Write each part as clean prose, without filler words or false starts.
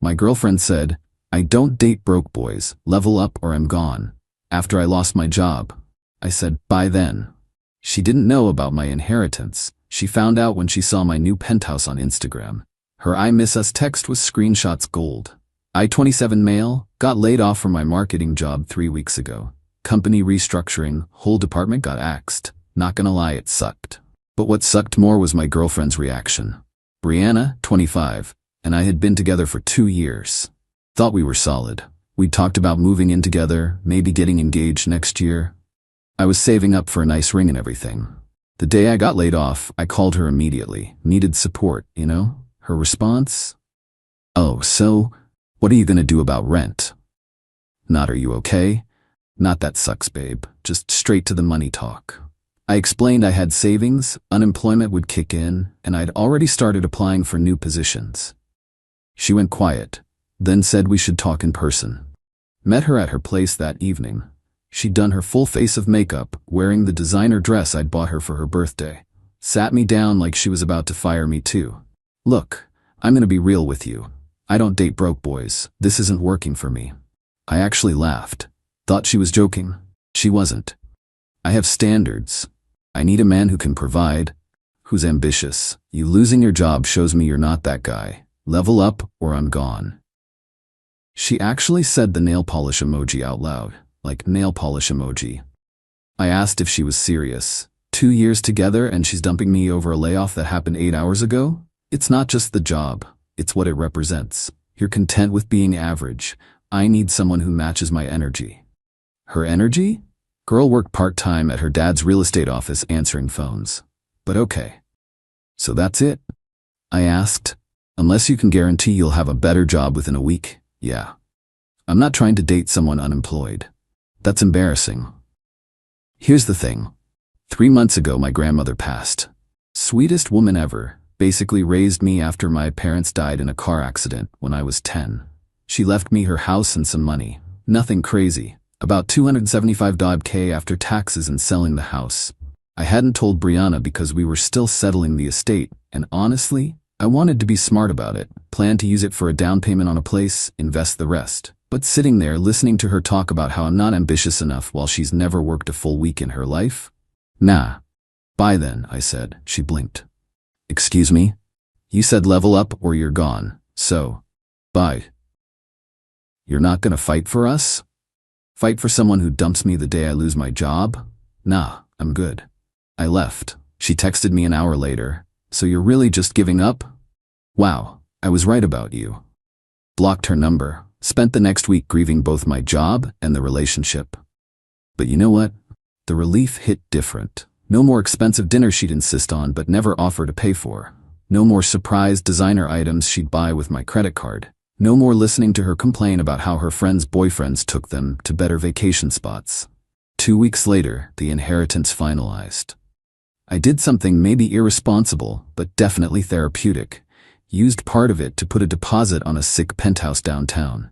My girlfriend said, "I don't date broke boys, level up or I'm gone." After I lost my job, I said, "Bye then." She didn't know about my inheritance. She found out when she saw my new penthouse on Instagram. Her "I miss us" text was screenshots gold. I, 27 male, got laid off from my marketing job 3 weeks ago. Company restructuring, whole department got axed. Not gonna lie, it sucked. But what sucked more was my girlfriend's reaction. Brianna, 25, and I had been together for 2 years. Thought we were solid. We talked about moving in together, maybe getting engaged next year. I was saving up for a nice ring and everything. The day I got laid off, I called her immediately. Needed support, you know? Her response? "Oh, so, what are you gonna do about rent?" Not "Are you okay?" Not "That sucks, babe." Just straight to the money talk. I explained I had savings, unemployment would kick in, and I'd already started applying for new positions. She went quiet, then said we should talk in person. Met her at her place that evening. She'd done her full face of makeup, wearing the designer dress I'd bought her for her birthday. Sat me down like she was about to fire me too. "Look, I'm gonna be real with you. I don't date broke boys. This isn't working for me." I actually laughed. Thought she was joking. She wasn't. I have standards. I need a man who can provide, who's ambitious. You losing your job shows me you're not that guy. Level up or I'm gone. She actually said the nail polish emoji out loud, like nail polish emoji. I asked if she was serious. 2 years together and she's dumping me over a layoff that happened 8 hours ago? It's not just the job, it's what it represents. You're content with being average. I need someone who matches my energy. Her energy? Girl worked part-time at her dad's real estate office answering phones. But okay. "So that's it?" I asked. "Unless you can guarantee you'll have a better job within a week, yeah. I'm not trying to date someone unemployed. That's embarrassing." Here's the thing. 3 months ago my grandmother passed. Sweetest woman ever, basically raised me after my parents died in a car accident when I was 10. She left me her house and some money. Nothing crazy. About $275,000 after taxes and selling the house. I hadn't told Brianna because we were still settling the estate, and honestly, I wanted to be smart about it. Planned to use it for a down payment on a place, invest the rest. But sitting there listening to her talk about how I'm not ambitious enough while she's never worked a full week in her life? "Nah. Bye then," I said. She blinked. "Excuse me? You said level up or you're gone, so, bye." "You're not gonna fight for us? Fight for someone who dumps me the day I lose my job? Nah, I'm good." I left. She texted me an hour later. "So you're really just giving up? Wow, I was right about you." Blocked her number. Spent the next week grieving both my job and the relationship. But you know what? The relief hit different. No more expensive dinner she'd insist on but never offer to pay for. No more surprise designer items she'd buy with my credit card. No more listening to her complain about how her friends' boyfriends took them to better vacation spots. 2 weeks later, the inheritance finalized. I did something maybe irresponsible, but definitely therapeutic. Used part of it to put a deposit on a sick penthouse downtown.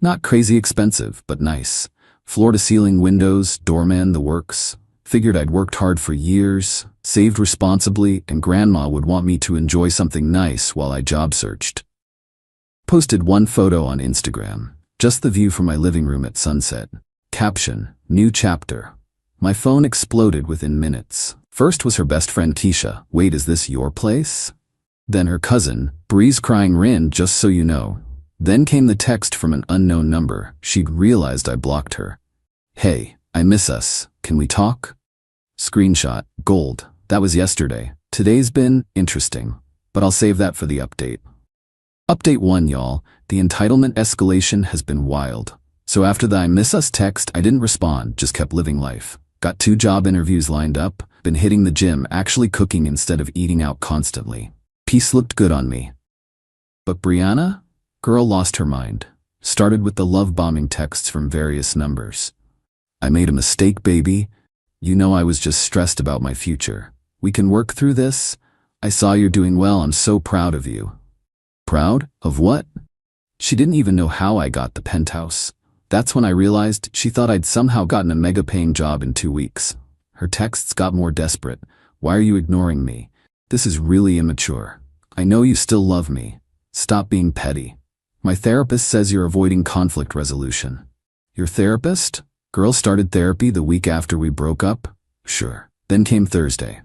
Not crazy expensive, but nice. Floor-to-ceiling windows, doorman, the works. Figured I'd worked hard for years, saved responsibly, and grandma would want me to enjoy something nice while I job searched. Posted one photo on Instagram, just the view from my living room at sunset. Caption, "New chapter." My phone exploded within minutes. First was her best friend Keisha. "Wait, is this your place?" Then her cousin, "Breeze crying Rin, just so you know." Then came the text from an unknown number. She'd realized I blocked her. "Hey, I miss us. Can we talk?" Screenshot, gold. That was yesterday. Today's been interesting, but I'll save that for the update. Update 1, y'all. The entitlement escalation has been wild. So after the "I miss us" text, I didn't respond, just kept living life. Got 2 job interviews lined up, been hitting the gym, actually cooking instead of eating out constantly. Peace looked good on me. But Brianna? Girl lost her mind. Started with the love bombing texts from various numbers. "I made a mistake, baby. You know I was just stressed about my future. We can work through this. I saw you're doing well. I'm so proud of you." Proud? Of what? She didn't even know how I got the penthouse. That's when I realized she thought I'd somehow gotten a mega-paying job in 2 weeks. Her texts got more desperate. "Why are you ignoring me? This is really immature. I know you still love me. Stop being petty." My therapist says you're avoiding conflict resolution. Your therapist? Girl started therapy the week after we broke up? Sure. Then came Thursday.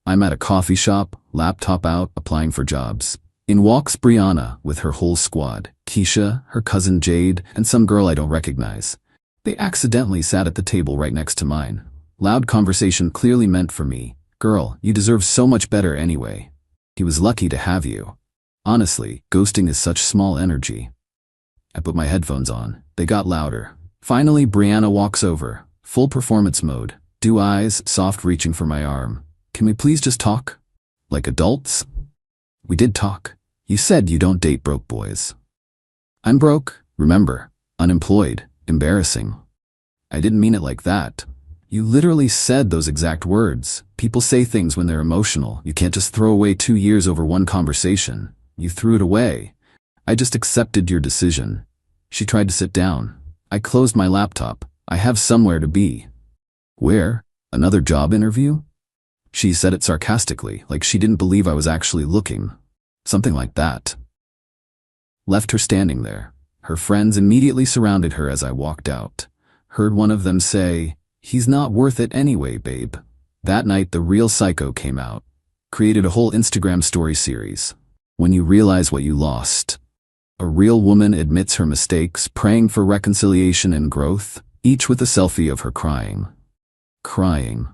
I'm at a coffee shop, laptop out, applying for jobs. In walks Brianna with her whole squad, Keisha, her cousin Jade, and some girl I don't recognize. They accidentally sat at the table right next to mine. Loud conversation clearly meant for me. Girl, you deserve so much better anyway. He was lucky to have you. Honestly, ghosting is such small energy. I put my headphones on. They got louder. Finally, Brianna walks over. Full performance mode. Dew eyes, soft reaching for my arm. Can we please just talk? Like adults? We did talk. You said you don't date broke boys. I'm broke, remember. Unemployed. Embarrassing. I didn't mean it like that. You literally said those exact words. People say things when they're emotional. You can't just throw away 2 years over one conversation. You threw it away. I just accepted your decision. She tried to sit down. I closed my laptop. I have somewhere to be. Where? Another job interview? She said it sarcastically, like she didn't believe I was actually looking. Something like that. Left her standing there. Her friends immediately surrounded her as I walked out. Heard one of them say, "He's not worth it anyway, babe." That night, the real psycho came out. Created a whole Instagram story series. When you realize what you lost. A real woman admits her mistakes, praying for reconciliation and growth, each with a selfie of her crying. Crying.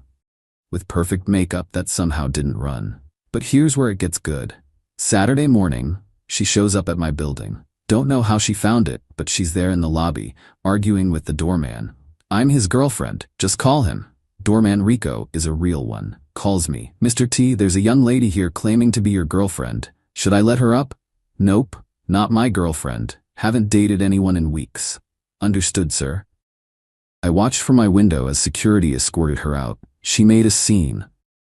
With perfect makeup that somehow didn't run. But here's where it gets good. Saturday morning, she shows up at my building. Don't know how she found it, but she's there in the lobby, arguing with the doorman. I'm his girlfriend, just call him. Doorman Rico is a real one. Calls me, "Mr. T, there's a young lady here claiming to be your girlfriend. Should I let her up?" Nope, not my girlfriend. Haven't dated anyone in weeks. Understood, sir. I watched from my window as security escorted her out. She made a scene.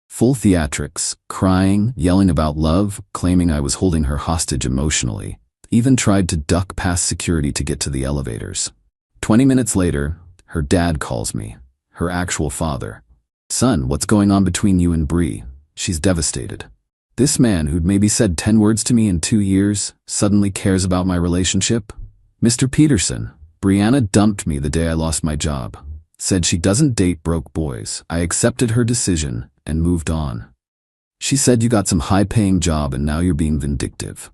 Full theatrics, crying, yelling about love, claiming I was holding her hostage emotionally. Even tried to duck past security to get to the elevators. 20 minutes later, her dad calls me. Her actual father. "Son, what's going on between you and Bree?" She's devastated. This man who'd maybe said 10 words to me in 2 years suddenly cares about my relationship? "Mr. Peterson, Brianna dumped me the day I lost my job. Said she doesn't date broke boys. I accepted her decision and moved on. She said you got some high-paying job and now you're being vindictive."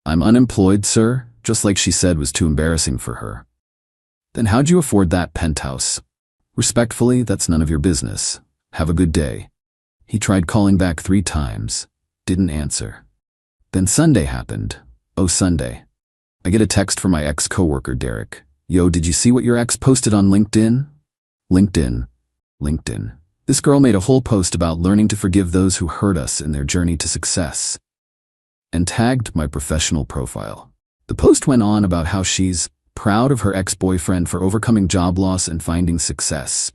"I'm unemployed, sir," just like she said was too embarrassing for her. "Then how'd you afford that penthouse?" "Respectfully, that's none of your business. Have a good day." He tried calling back 3 times. Didn't answer. Then Sunday happened. Oh, Sunday. I get a text from my ex-coworker Derek. "Yo, did you see what your ex posted on LinkedIn?" LinkedIn. This girl made a whole post about learning to forgive those who hurt us in their journey to success. And tagged my professional profile. The post went on about how she's proud of her ex-boyfriend for overcoming job loss and finding success,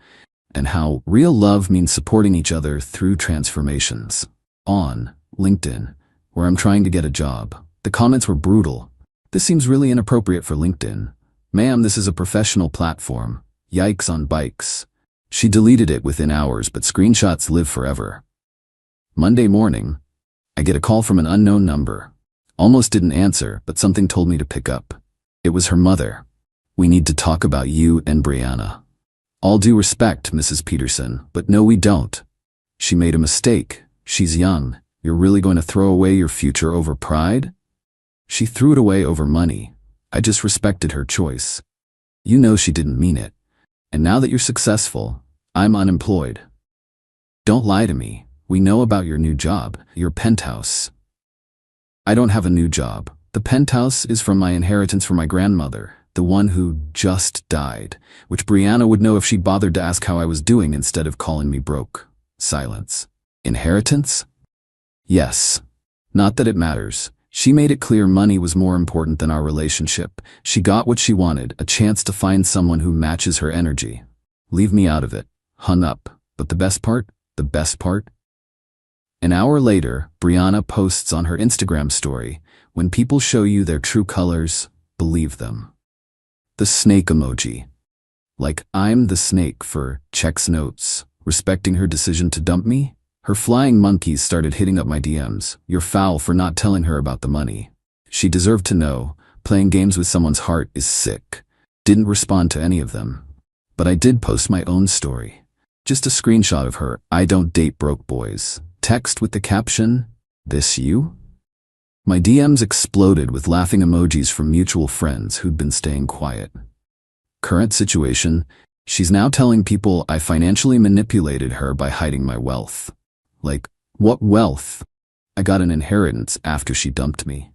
and how real love means supporting each other through transformations. On LinkedIn, where I'm trying to get a job. The comments were brutal. "This seems really inappropriate for LinkedIn. Ma'am, this is a professional platform. Yikes on bikes." She deleted it within hours, but screenshots live forever. Monday morning, I get a call from an unknown number. Almost didn't answer, but something told me to pick up. It was her mother. "We need to talk about you and Brianna." "All due respect, Mrs. Peterson, but no, we don't. She made a mistake. She's young. You're really going to throw away your future over pride?" "She threw it away over money. I just respected her choice. You know she didn't mean it. And now that you're successful, I'm unemployed. Don't lie to me. We know about your new job, your penthouse." "I don't have a new job. The penthouse is from my inheritance from my grandmother, the one who just died, which Brianna would know if she bothered to ask how I was doing instead of calling me broke." Silence. "Inheritance?" "Yes. Not that it matters. She made it clear money was more important than our relationship. She got what she wanted, a chance to find someone who matches her energy. Leave me out of it." Hung up. But the best part? An hour later, Brianna posts on her Instagram story, "When people show you their true colors, believe them." The snake emoji. Like I'm the snake for checks notes, respecting her decision to dump me? Her flying monkeys started hitting up my DMs. "You're foul for not telling her about the money. She deserved to know, Playing games with someone's heart is sick. Didn't respond to any of them. But I did post my own story. Just a screenshot of her "I don't date broke boys" text with the caption, "This you?" My DMs exploded with laughing emojis from mutual friends who'd been staying quiet. Current situation: she's now telling people I financially manipulated her by hiding my wealth. Like, what wealth? I got an inheritance after she dumped me.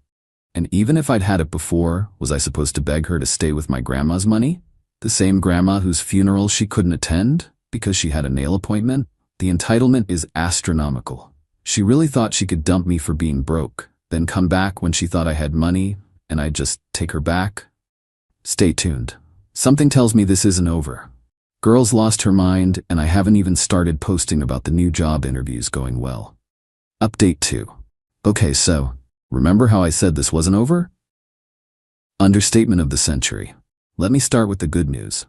And even if I'd had it before, was I supposed to beg her to stay with my grandma's money? The same grandma whose funeral she couldn't attend because she had a nail appointment? The entitlement is astronomical. She really thought she could dump me for being broke, then come back when she thought I had money, and I'd just take her back? Stay tuned. Something tells me this isn't over. Girl's lost her mind, and I haven't even started posting about the new job interviews going well. Update 2. Okay, so, remember how I said this wasn't over? Understatement of the century. Let me start with the good news.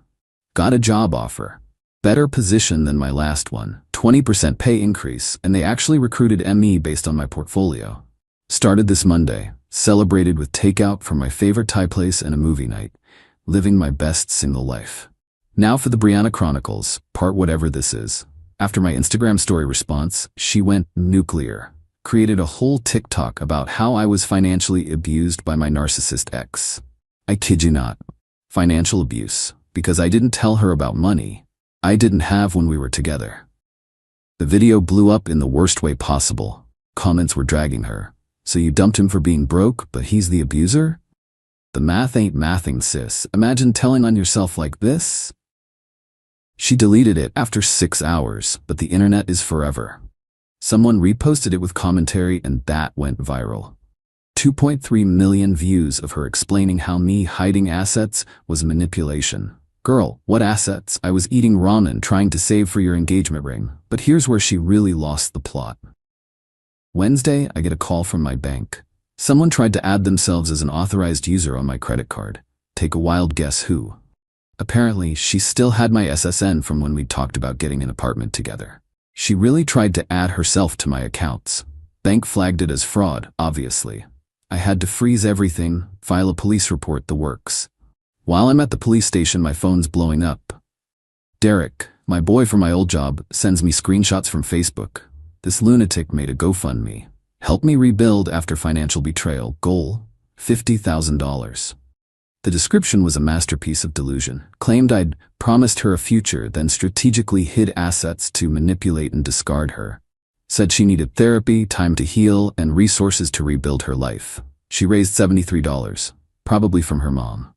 Got a job offer. Better position than my last one, 20% pay increase, and they actually recruited ME based on my portfolio. Started this Monday, celebrated with takeout from my favorite Thai place and a movie night, living my best single life. Now for the Brianna Chronicles, part whatever this is. After my Instagram story response, she went nuclear. Created a whole TikTok about how I was financially abused by my narcissist ex. I kid you not. Financial abuse, because I didn't tell her about money I didn't have when we were together. The video blew up in the worst way possible. Comments were dragging her. So you dumped him for being broke, but he's the abuser? The math ain't mathing, sis. Imagine telling on yourself like this. She deleted it after 6 hours, but the internet is forever. Someone reposted it with commentary and that went viral. 2.3 million views of her explaining how me hiding assets was manipulation. Girl, what assets? I was eating ramen trying to save for your engagement ring. But here's where she really lost the plot. Wednesday, I get a call from my bank. Someone tried to add themselves as an authorized user on my credit card. Take a wild guess who. Apparently, she still had my SSN from when we talked about getting an apartment together. She really tried to add herself to my accounts. Bank flagged it as fraud, obviously. I had to freeze everything, file a police report, the works. While I'm at the police station, my phone's blowing up. Derek, my boy from my old job, sends me screenshots from Facebook. This lunatic made a GoFundMe. Help me rebuild after financial betrayal. Goal, $50,000. The description was a masterpiece of delusion. Claimed I'd promised her a future, then strategically hid assets to manipulate and discard her. Said she needed therapy, time to heal, and resources to rebuild her life. She raised $73, probably from her mom.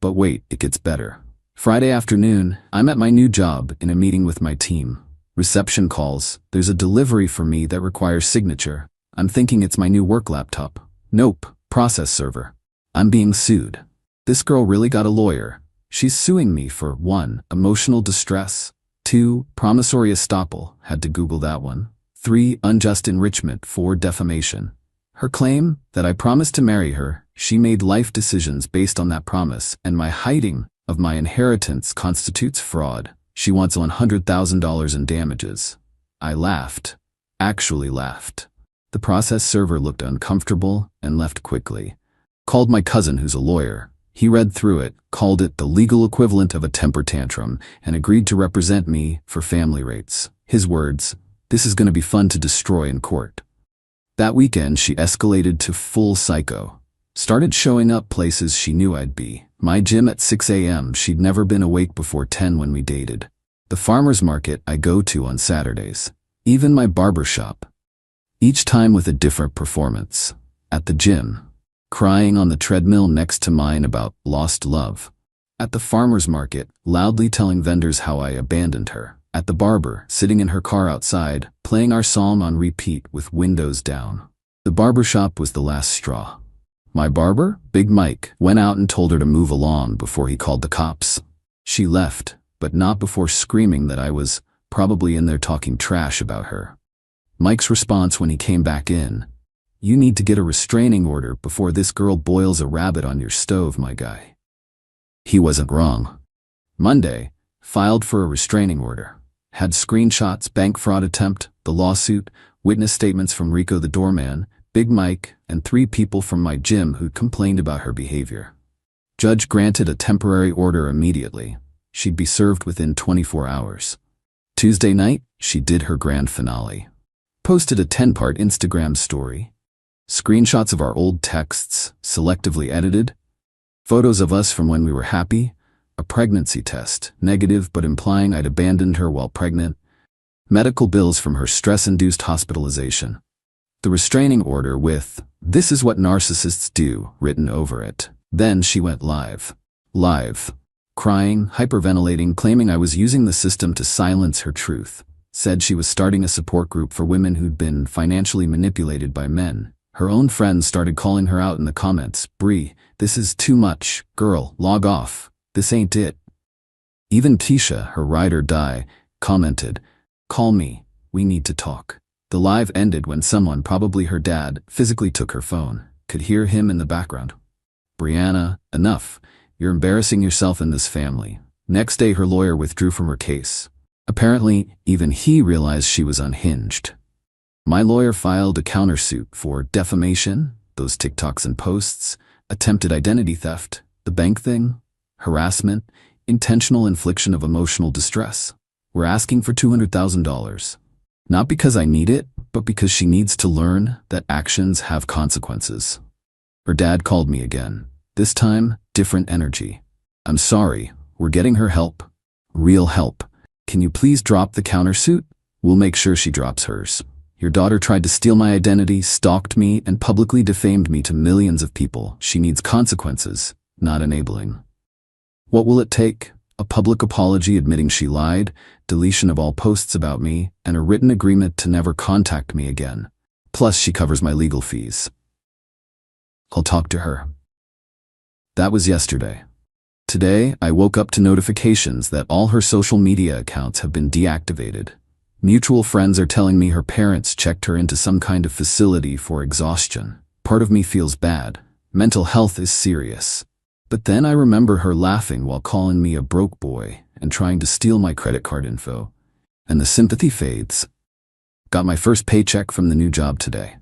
But wait, it gets better. Friday afternoon, I'm at my new job in a meeting with my team. Reception calls. There's a delivery for me that requires signature. I'm thinking it's my new work laptop. Nope, process server. I'm being sued. This girl really got a lawyer. She's suing me for 1. Emotional distress, 2. Promissory estoppel, had to Google that one, 3. Unjust enrichment, 4. Defamation. Her claim that I promised to marry her, she made life decisions based on that promise, and my hiding of my inheritance constitutes fraud. She wants $100,000 in damages. I laughed. Actually laughed. The process server looked uncomfortable and left quickly. Called my cousin who's a lawyer. He read through it, called it the legal equivalent of a temper tantrum, and agreed to represent me for family rates. His words, "This is going to be fun to destroy in court." That weekend, she escalated to full psycho. Started showing up places she knew I'd be. My gym at 6 a.m. She'd never been awake before 10 when we dated. The farmer's market I go to on Saturdays. Even my barber shop. Each time with a different performance. At the gym. Crying on the treadmill next to mine about lost love. At the farmer's market, loudly telling vendors how I abandoned her. At the barber, sitting in her car outside, playing our psalm on repeat with windows down. The barber shop was the last straw. My barber, Big Mike, went out and told her to move along before he called the cops. She left, but not before screaming that I was probably in there talking trash about her. Mike's response when he came back in, "You need to get a restraining order before this girl boils a rabbit on your stove, my guy." He wasn't wrong. Monday, filed for a restraining order. Had screenshots, bank fraud attempt, the lawsuit, witness statements from Rico the doorman, Big Mike, and 3 people from my gym who complained about her behavior. Judge granted a temporary order immediately. She'd be served within 24 hours. Tuesday night, she did her grand finale. Posted a 10-part Instagram story. Screenshots of our old texts, selectively edited. Photos of us from when we were happy. A pregnancy test, negative but implying I'd abandoned her while pregnant. Medical bills from her stress-induced hospitalization. The restraining order with, "This is what narcissists do," written over it. Then she went live. Crying, hyperventilating, claiming I was using the system to silence her truth. Said she was starting a support group for women who'd been financially manipulated by men. Her own friends started calling her out in the comments. "Bree, this is too much. Girl, log off. This ain't it." Even Tisha, her ride or die, commented, "Call me. We need to talk." The live ended when someone, probably her dad, physically took her phone. Could hear him in the background. "Brianna, enough. You're embarrassing yourself in this family." Next day, her lawyer withdrew from her case. Apparently, even he realized she was unhinged. My lawyer filed a countersuit for defamation, those TikToks and posts, attempted identity theft, the bank thing, harassment, intentional infliction of emotional distress. We're asking for $200,000. Not because I need it, but because she needs to learn that actions have consequences. Her dad called me again. This time, different energy. "I'm sorry, we're getting her help. Real help. Can you please drop the countersuit? We'll make sure she drops hers. Your daughter tried to steal my identity, stalked me, and publicly defamed me to millions of people. She needs consequences, not enabling." What will it take? A public apology admitting she lied, deletion of all posts about me, and a written agreement to never contact me again. Plus, she covers my legal fees. I'll talk to her. That was yesterday. Today, I woke up to notifications that all her social media accounts have been deactivated. Mutual friends are telling me her parents checked her into some kind of facility for exhaustion. Part of me feels bad. Mental health is serious. But then I remember her laughing while calling me a broke boy and trying to steal my credit card info. And the sympathy fades. Got my first paycheck from the new job today.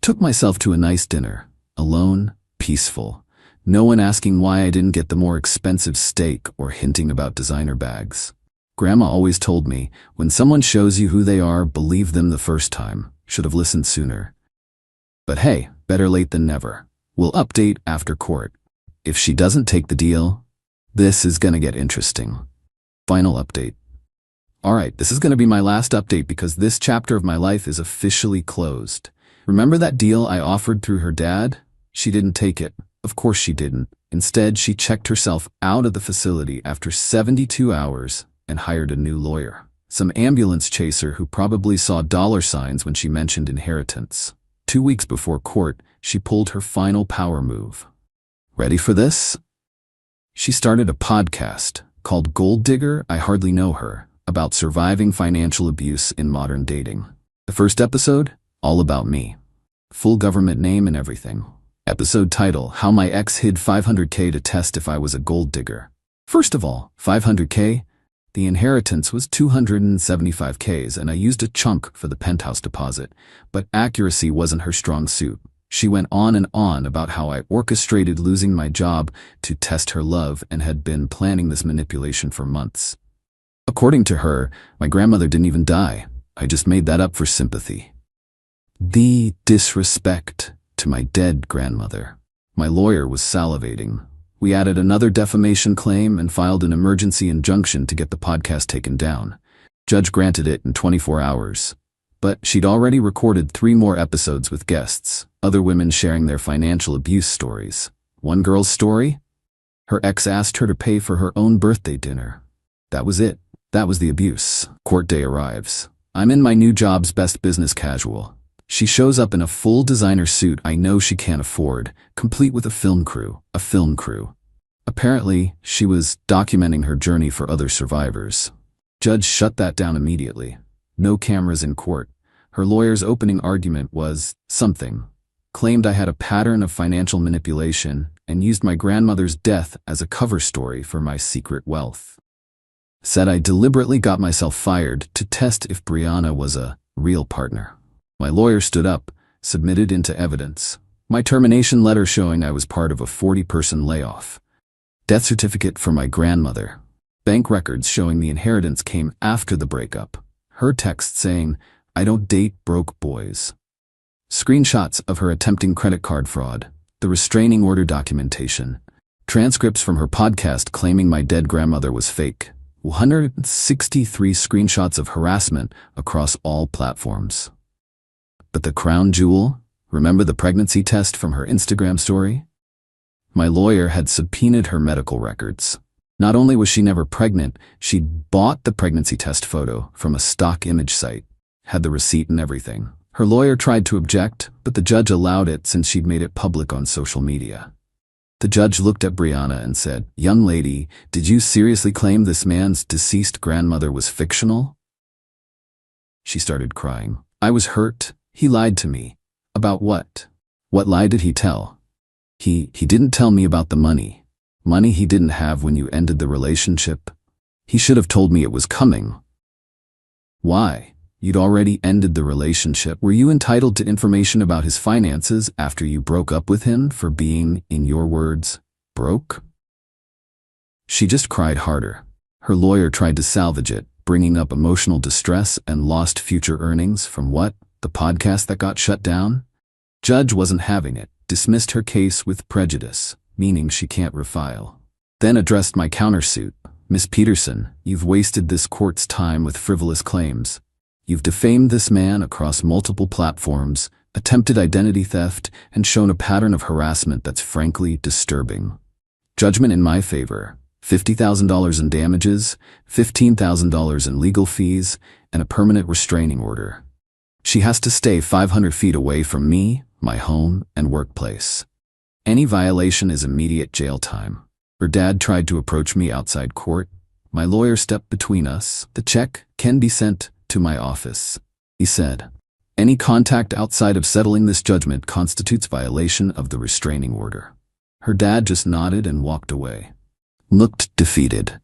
Took myself to a nice dinner. Alone, peaceful. No one asking why I didn't get the more expensive steak or hinting about designer bags. Grandma always told me, when someone shows you who they are, believe them the first time. Should have listened sooner. But hey, better late than never. We'll update after court. If she doesn't take the deal, this is gonna get interesting. Final update. Alright, this is gonna be my last update because this chapter of my life is officially closed. Remember that deal I offered through her dad? She didn't take it. Of course she didn't. Instead, she checked herself out of the facility after 72 hours and hired a new lawyer. Some ambulance chaser who probably saw dollar signs when she mentioned inheritance. 2 weeks before court, she pulled her final power move. Ready for this? She started a podcast called Gold Digger, I Hardly Know Her, about surviving financial abuse in modern dating. The first episode, all about me. Full government name and everything. Episode title, How My Ex Hid $500K to Test If I Was a Gold Digger. First of all, $500K? The inheritance was $275K and I used a chunk for the penthouse deposit, but accuracy wasn't her strong suit. She went on and on about how I orchestrated losing my job to test her love and had been planning this manipulation for months. According to her, my grandmother didn't even die. I just made that up for sympathy. The disrespect to my dead grandmother. My lawyer was salivating. We added another defamation claim and filed an emergency injunction to get the podcast taken down. Judge granted it in 24 hours. But she'd already recorded 3 more episodes with guests, other women sharing their financial abuse stories. One girl's story? Her ex asked her to pay for her own birthday dinner. That was it. That was the abuse. Court day arrives. I'm in my new job's best business casual. She shows up in a full designer suit I know she can't afford, complete with a film crew. Apparently, she was documenting her journey for other survivors. Judge shut that down immediately. No cameras in court. Her lawyer's opening argument was something. Claimed I had a pattern of financial manipulation and used my grandmother's death as a cover story for my secret wealth. Said I deliberately got myself fired to test if Brianna was a real partner. My lawyer stood up, submitted into evidence. My termination letter showing I was part of a 40-person layoff. Death certificate for my grandmother. Bank records showing the inheritance came after the breakup. Her text saying, "I don't date broke boys." Screenshots of her attempting credit card fraud. The restraining order documentation. Transcripts from her podcast claiming my dead grandmother was fake. 163 screenshots of harassment across all platforms. But the crown jewel? Remember the pregnancy test from her Instagram story? My lawyer had subpoenaed her medical records. Not only was she never pregnant, she'd bought the pregnancy test photo from a stock image site. Had the receipt and everything. Her lawyer tried to object, but the judge allowed it since she'd made it public on social media. The judge looked at Brianna and said, "Young lady, did you seriously claim this man's deceased grandmother was fictional?" She started crying. "I was hurt. He lied to me." "About what?" "What lie did he tell?" He didn't tell me about the money. Money he didn't have when you ended the relationship. He should have told me it was coming." "Why? You'd already ended the relationship. Were you entitled to information about his finances after you broke up with him for being, in your words, broke?" She just cried harder. Her lawyer tried to salvage it, bringing up emotional distress and lost future earnings from what? The podcast that got shut down? Judge wasn't having it, dismissed her case with prejudice, meaning she can't refile. Then addressed my countersuit. "Miss Peterson, you've wasted this court's time with frivolous claims. You've defamed this man across multiple platforms, attempted identity theft, and shown a pattern of harassment that's frankly disturbing. Judgment in my favor: $50,000 in damages, $15,000 in legal fees, and a permanent restraining order. She has to stay 500 feet away from me, my home, and workplace. Any violation is immediate jail time." Her dad tried to approach me outside court. My lawyer stepped between us. "The check can be sent to my office," he said. "Any contact outside of settling this judgment constitutes violation of the restraining order." Her dad just nodded and walked away. Looked defeated.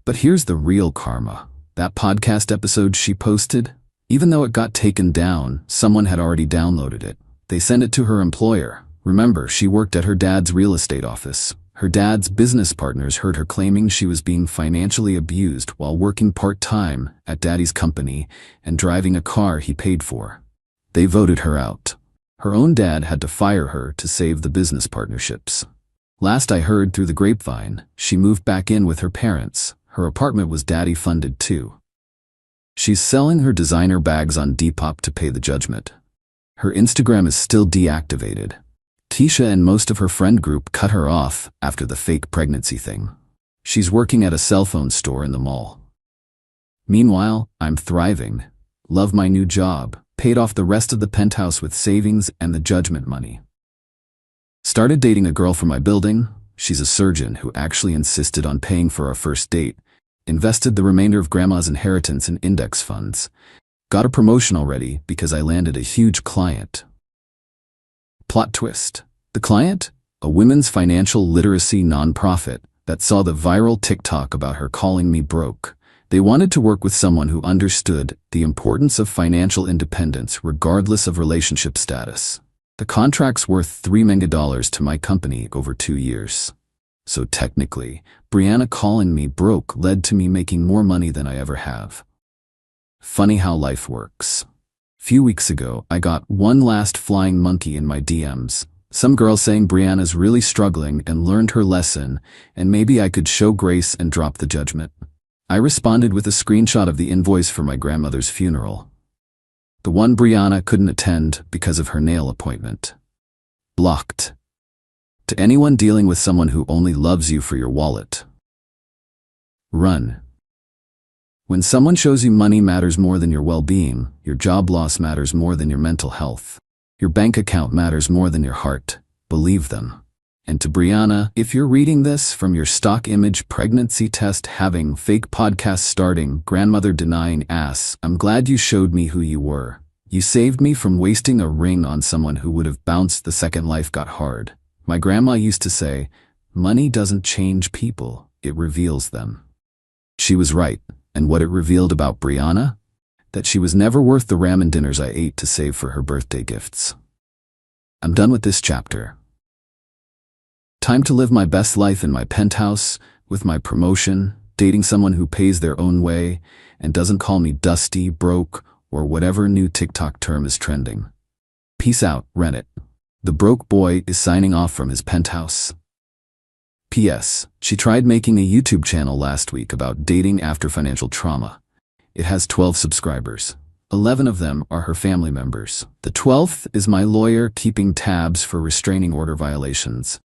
But here's the real karma. That podcast episode she posted, even though it got taken down, someone had already downloaded it. They sent it to her employer. Remember, she worked at her dad's real estate office. Her dad's business partners heard her claiming she was being financially abused while working part-time at daddy's company and driving a car he paid for. They voted her out. Her own dad had to fire her to save the business partnerships. Last I heard through the grapevine, she moved back in with her parents. Her apartment was daddy-funded too. She's selling her designer bags on Depop to pay the judgment. Her Instagram is still deactivated. Tisha and most of her friend group cut her off after the fake pregnancy thing. She's working at a cell phone store in the mall. Meanwhile, I'm thriving. Love my new job. Paid off the rest of the penthouse with savings and the judgment money. Started dating a girl from my building. She's a surgeon who actually insisted on paying for our first date. Invested the remainder of grandma's inheritance in index funds. Got a promotion already because I landed a huge client. Plot twist. The client? A women's financial literacy nonprofit that saw the viral TikTok about her calling me broke. They wanted to work with someone who understood the importance of financial independence regardless of relationship status. The contract's worth $3 million to my company over 2 years. So technically, Brianna calling me broke led to me making more money than I ever have. Funny how life works. Few weeks ago, I got one last flying monkey in my DMs. Some girl saying Brianna's really struggling and learned her lesson, and maybe I could show grace and drop the judgment. I responded with a screenshot of the invoice for my grandmother's funeral. The one Brianna couldn't attend because of her nail appointment. Blocked. To anyone dealing with someone who only loves you for your wallet. Run. When someone shows you money matters more than your well-being, your job loss matters more than your mental health, your bank account matters more than your heart, believe them. And to Brianna, if you're reading this from your stock image pregnancy test having, fake podcast starting, grandmother denying ass, I'm glad you showed me who you were. You saved me from wasting a ring on someone who would have bounced the second life got hard. My grandma used to say, money doesn't change people, it reveals them. She was right. And what it revealed about Brianna? That she was never worth the ramen dinners I ate to save for her birthday gifts. I'm done with this chapter. Time to live my best life in my penthouse, with my promotion, dating someone who pays their own way, and doesn't call me dusty, broke, or whatever new TikTok term is trending. Peace out, Reddit. The broke boy is signing off from his penthouse. P.S. She tried making a YouTube channel last week about dating after financial trauma. It has 12 subscribers. 11 of them are her family members. The 12th is my lawyer keeping tabs for restraining order violations.